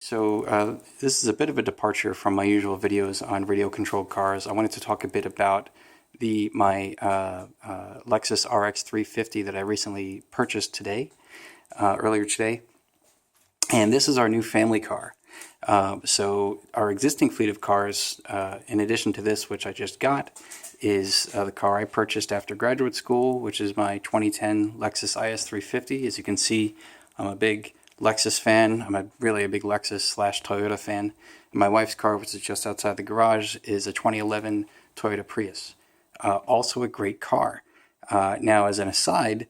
This is a bit of a departure from my usual videos on radio-controlled cars. I wanted to talk a bit about my Lexus RX350 that I recently purchased earlier today. And this is our new family car. So our existing fleet of cars, in addition to this, which I just got, is the car I purchased after graduate school, which is my 2010 Lexus IS350. As you can see, I'm a big Lexus fan. I'm really a big Lexus/Toyota fan. And my wife's car, which is just outside the garage, is a 2011 Toyota Prius. Also a great car. Now, as an aside,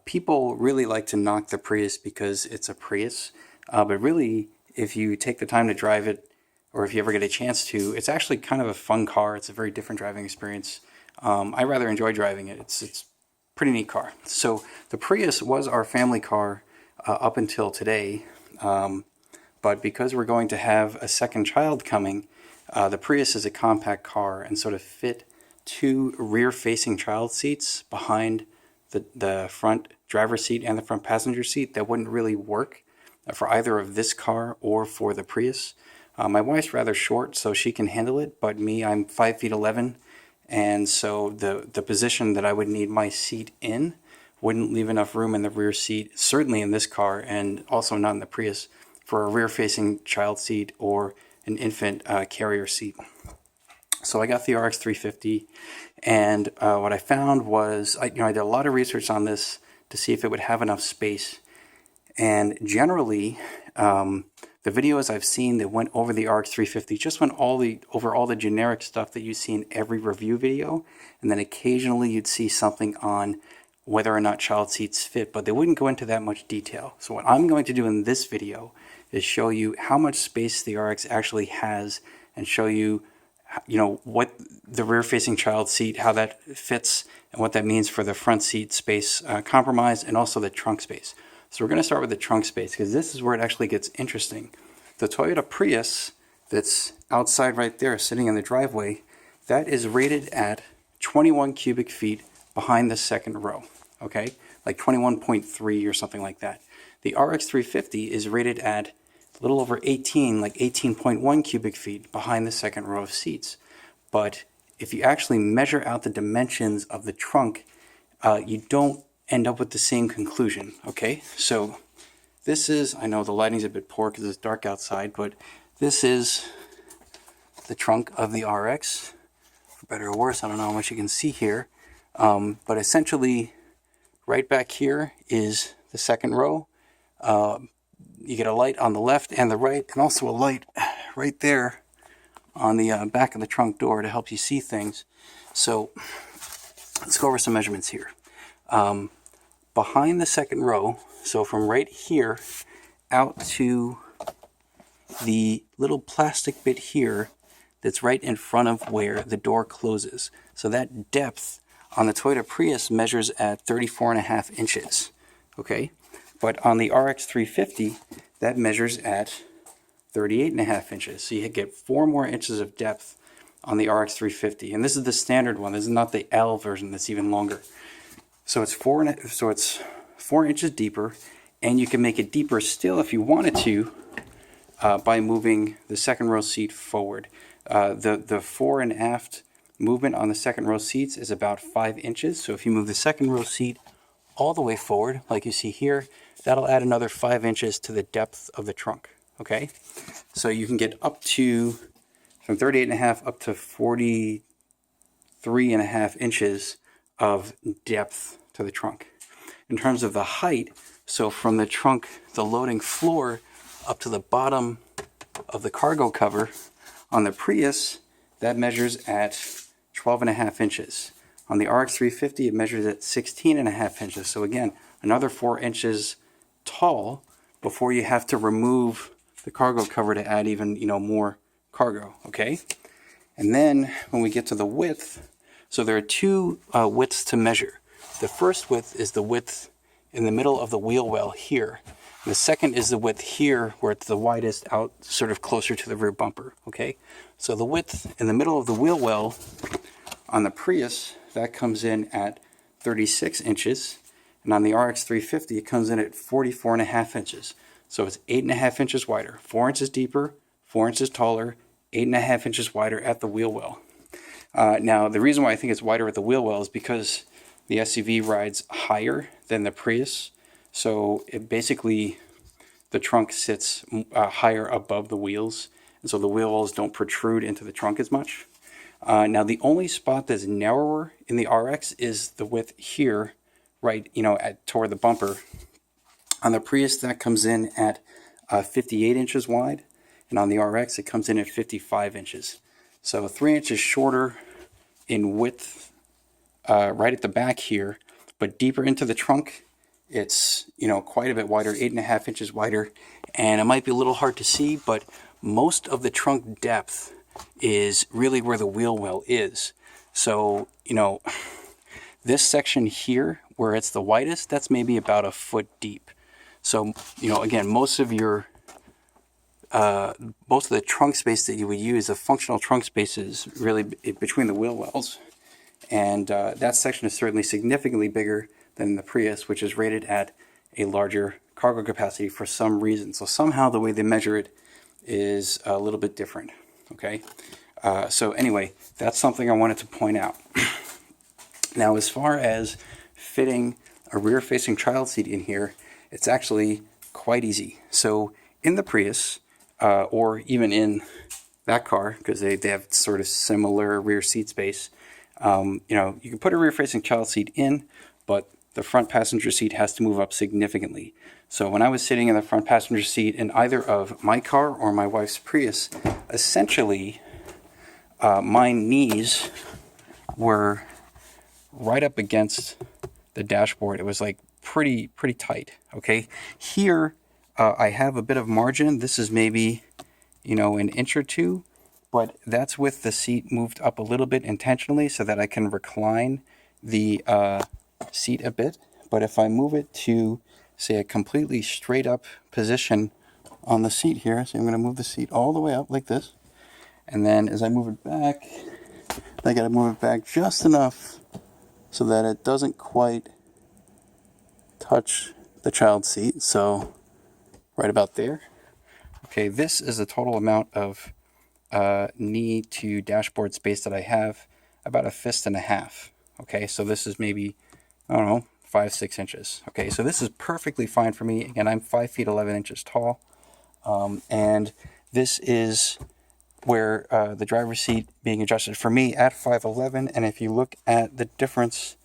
people really like to knock the Prius because it's a Prius. But really, if you take the time to drive it, or if you ever get a chance to, it's actually kind of a fun car. It's a very different driving experience. I rather enjoy driving it. It's a pretty neat car. So the Prius was our family car up until today, but because we're going to have a second child coming, the Prius is a compact car, and so to fit two rear-facing child seats behind the front driver's seat and the front passenger seat, that wouldn't really work for either of this car or for the Prius. My wife's rather short, so she can handle it, but me, I'm 5'11", and so the position that I would need my seat in wouldn't leave enough room in the rear seat, certainly in this car, and also not in the Prius, for a rear-facing child seat or an infant carrier seat. So I got the RX350, and what I found was, I did a lot of research on this to see if it would have enough space. And generally, the videos I've seen that went over the RX350 just went over all the generic stuff that you see in every review video, and then occasionally you'd see something on whether or not child seats fit, but they wouldn't go into that much detail. So what I'm going to do in this video is show you how much space the RX actually has, and show you, what the rear-facing child seat, how that fits, and what that means for the front seat space compromise, and also the trunk space. So we're going to start with the trunk space, because this is where it actually gets interesting. The Toyota Prius that's outside right there, sitting in the driveway, that is rated at 21 cubic feet behind the second row, okay? Like 21.3 or something like that. The RX350 is rated at a little over 18, like 18.1 cubic feet behind the second row of seats. But if you actually measure out the dimensions of the trunk, you don't end up with the same conclusion, okay? So this is, I know the lighting's a bit poor because it's dark outside, but this is the trunk of the RX. For better or worse, I don't know how much you can see here. But essentially, right back here is the second row. You get a light on the left and the right, and also a light right there on the back of the trunk door to help you see things. So let's go over some measurements here. Behind the second row, so from right here out to the little plastic bit here that's right in front of where the door closes. So that depth on the Toyota Prius measures at 34.5 inches, okay? But on the RX350, that measures at 38.5 inches. So you get 4 more inches of depth on the RX350. And this is the standard one. This is not the L version that's even longer. So it's 4 inches deeper, and you can make it deeper still if you wanted to by moving the second row seat forward. The fore and aft movement on the second row seats is about 5 inches. So if you move the second row seat all the way forward, like you see here, that'll add another 5 inches to the depth of the trunk, okay? So you can get up to, from 38.5 up to 43.5 inches of depth to the trunk. In terms of the height, so from the trunk, the loading floor, up to the bottom of the cargo cover on the Prius, that measures at 12.5 inches. On the RX350, it measures at 16.5 inches. So again, another 4 inches tall before you have to remove the cargo cover to add even, more cargo, okay? And then when we get to the width, so there are two widths to measure. The first width is the width in the middle of the wheel well here. The second is the width here, where it's the widest out, sort of closer to the rear bumper, okay? So the width in the middle of the wheel well on the Prius, that comes in at 36 inches. And on the RX350, it comes in at 44.5 inches. So it's 8.5 inches wider, 4 inches deeper, 4 inches taller, 8.5 inches wider at the wheel well. Now, the reason why I think it's wider at the wheel well is because the SUV rides higher than the Prius. So it basically, the trunk sits higher above the wheels. And so the wheel wells don't protrude into the trunk as much. Now, the only spot that's narrower in the RX is the width here, right, toward the bumper. On the Prius, that comes in at 58 inches wide. And on the RX, it comes in at 55 inches. So 3 inches shorter in width right at the back here, but deeper into the trunk, it's quite a bit wider, 8.5 inches wider. And it might be a little hard to see, but most of the trunk depth is really where the wheel well is. So this section here where it's the widest, that's maybe about a foot deep. So again, most of the trunk space that you would use, the functional trunk space, is really between the wheel wells. And that section is certainly significantly bigger than the Prius, which is rated at a larger cargo capacity for some reason. So somehow the way they measure it is a little bit different. Okay. So anyway, that's something I wanted to point out. Now, as far as fitting a rear-facing child seat in here, it's actually quite easy. So in the Prius, or even in that car, because they have sort of similar rear seat space, you can put a rear-facing child seat in, but the front passenger seat has to move up significantly. So when I was sitting in the front passenger seat in either of my car or my wife's Prius, essentially my knees were right up against the dashboard. It was like pretty tight. Okay, here I have a bit of margin. This is maybe an inch or two, but that's with the seat moved up a little bit intentionally so that I can recline the seat a bit. But if I move it to, say, a completely straight up position on the seat here, so I'm going to move the seat all the way up like this, and then as I move it back, I got to move it back just enough so that it doesn't quite touch the child seat. So right about there. Okay, this is the total amount of knee to dashboard space that I have, about a fist and a half. Okay, so this is maybe, I don't know, 5-6 inches. Okay, so this is perfectly fine for me. Again, I'm 5 feet 11 inches tall, and this is where the driver's seat being adjusted for me at 5'11", and if you look at the difference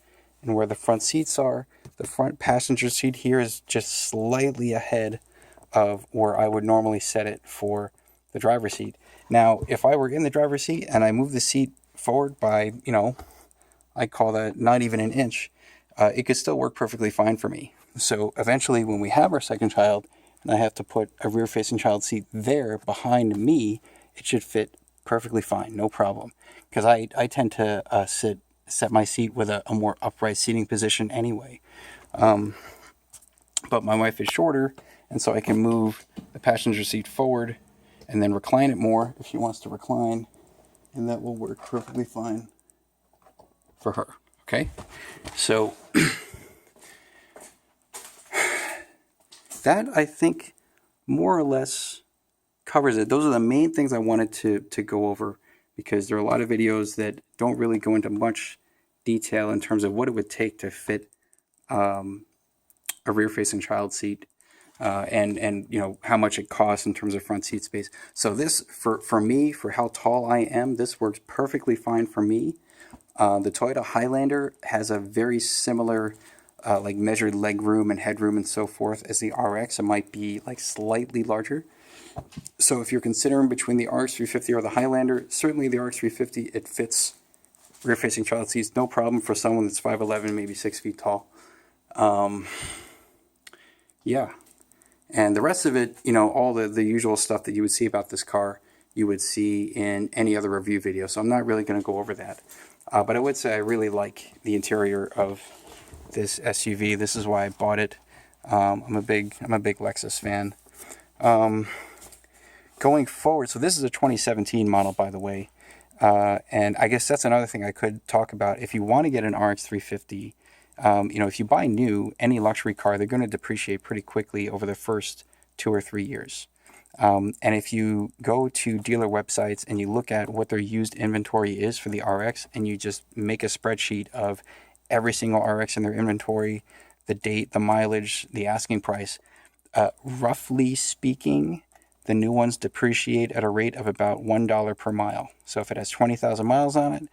in where the front seats are, the front passenger seat here is just slightly ahead of where I would normally set it for the driver's seat. Now, if I were in the driver's seat and I move the seat forward by, I call that not even an inch, it could still work perfectly fine for me. So eventually when we have our second child and I have to put a rear-facing child seat there behind me, it should fit perfectly fine, no problem. Because I tend to set my seat with a more upright seating position anyway. But my wife is shorter, and so I can move the passenger seat forward and then recline it more if she wants to recline, and that will work perfectly fine for her. Okay? So that, I think, more or less covers it. Those are the main things I wanted to go over, because there are a lot of videos that don't really go into much detail in terms of what it would take to fit a rear-facing child seat, and how much it costs in terms of front seat space. So this, for me, for how tall I am, this works perfectly fine for me. The Toyota Highlander has a very similar like measured leg room and headroom and so forth as the RX. It might be like slightly larger. So if you're considering between the RX350 or the Highlander, certainly the RX350, it fits rear-facing child seats, no problem for someone that's 5'11", maybe 6 feet tall. Yeah. And the rest of it, all the usual stuff that you would see about this car, you would see in any other review video. So I'm not really going to go over that. But I would say I really like the interior of this SUV. This is why I bought it. I'm a big Lexus fan. Going forward, so this is a 2017 model, by the way. And I guess that's another thing I could talk about. If you want to get an RX350, if you buy new, any luxury car, they're going to depreciate pretty quickly over the first 2 or 3 years. And if you go to dealer websites and you look at what their used inventory is for the RX, and you just make a spreadsheet of every single RX in their inventory, the date, the mileage, the asking price, roughly speaking, the new ones depreciate at a rate of about $1 per mile. So if it has 20,000 miles on it,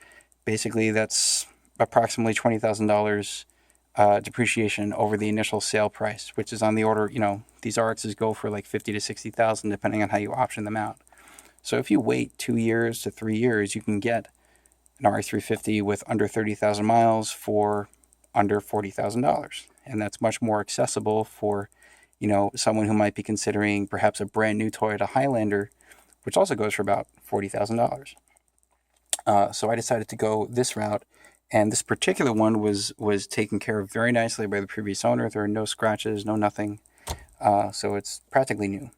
basically that's approximately $20,000 depreciation over the initial sale price, which is on the order, these RXs go for like 50 to 60,000 depending on how you option them out. So if you wait 2 years to 3 years, you can get an RX350 with under 30,000 miles for under $40,000. And that's much more accessible for, someone who might be considering perhaps a brand new Toyota Highlander, which also goes for about $40,000. So I decided to go this route, and this particular one was taken care of very nicely by the previous owner. There are no scratches, no nothing. So it's practically new.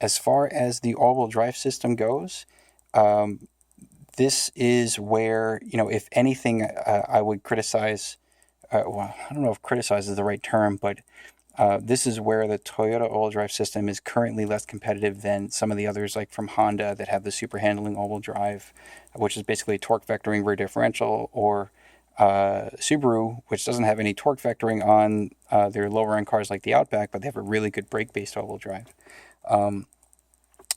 As far as the all-wheel drive system goes, this is where, if anything, I would criticize, well, I don't know if criticize is the right term, but this is where the Toyota all-wheel drive system is currently less competitive than some of the others, like from Honda, that have the super handling all-wheel drive, which is basically torque vectoring rear differential, or Subaru, which doesn't have any torque vectoring on their lower-end cars like the Outback, but they have a really good brake-based all-wheel drive.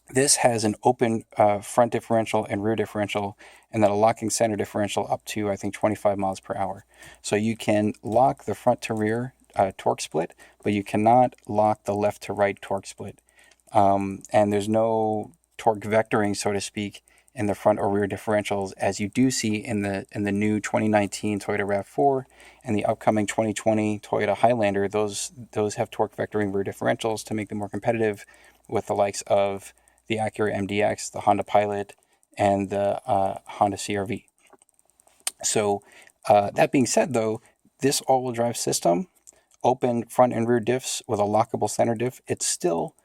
This has an open front differential and rear differential, and then a locking center differential up to, I think, 25 miles per hour. So you can lock the front to rear torque split, but you cannot lock the left to right torque split. And there's no torque vectoring, so to speak, in the front or rear differentials, as you do see in the new 2019 Toyota RAV4 and the upcoming 2020 Toyota Highlander. Those have torque vectoring rear differentials to make them more competitive with the likes of the Acura MDX, the Honda Pilot, and the Honda CR-V. So that being said, though, this all-wheel drive system, open front and rear diffs with a lockable center diff, it's still,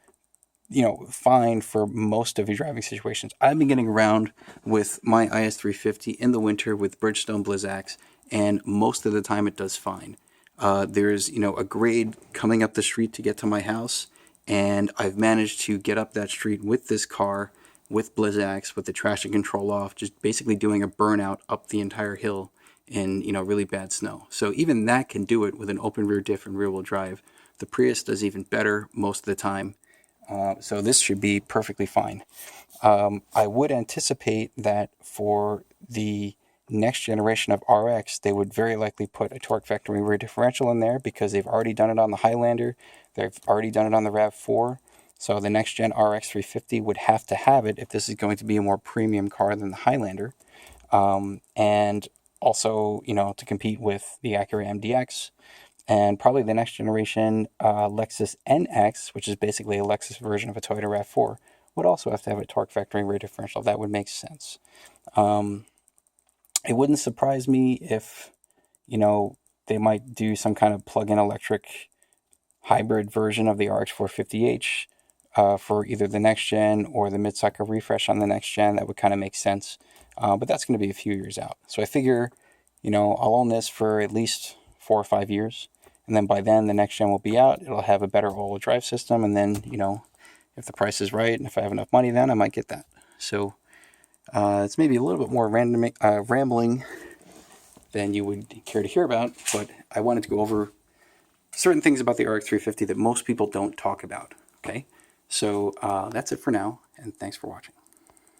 fine for most of your driving situations. I've been getting around with my IS350 in the winter with Bridgestone Blizzaks, and most of the time it does fine. There's, a grade coming up the street to get to my house, and I've managed to get up that street with this car, with Blizzaks, with the traction control off, just basically doing a burnout up the entire hill in, really bad snow. So even that can do it with an open rear diff and rear wheel drive. The Prius does even better most of the time. So this should be perfectly fine. I would anticipate that for the next generation of RX, they would very likely put a torque vectoring rear differential in there, because they've already done it on the Highlander. They've already done it on the RAV4. So the next gen RX 350 would have to have it if this is going to be a more premium car than the Highlander. And also, to compete with the Acura MDX. And probably the next generation Lexus NX, which is basically a Lexus version of a Toyota RAV4, would also have to have a torque vectoring rear differential. That would make sense. It wouldn't surprise me if, they might do some kind of plug-in electric hybrid version of the RX450H for either the next gen or the mid-cycle refresh on the next gen. That would kind of make sense. But that's going to be a few years out. So I figure, I'll own this for at least 4 or 5 years. And then by then, the next gen will be out. It'll have a better all-wheel drive system. And then, if the price is right and if I have enough money, then I might get that. So it's maybe a little bit more rambling than you would care to hear about. But I wanted to go over certain things about the RX350 that most people don't talk about. Okay? So that's it for now. And thanks for watching.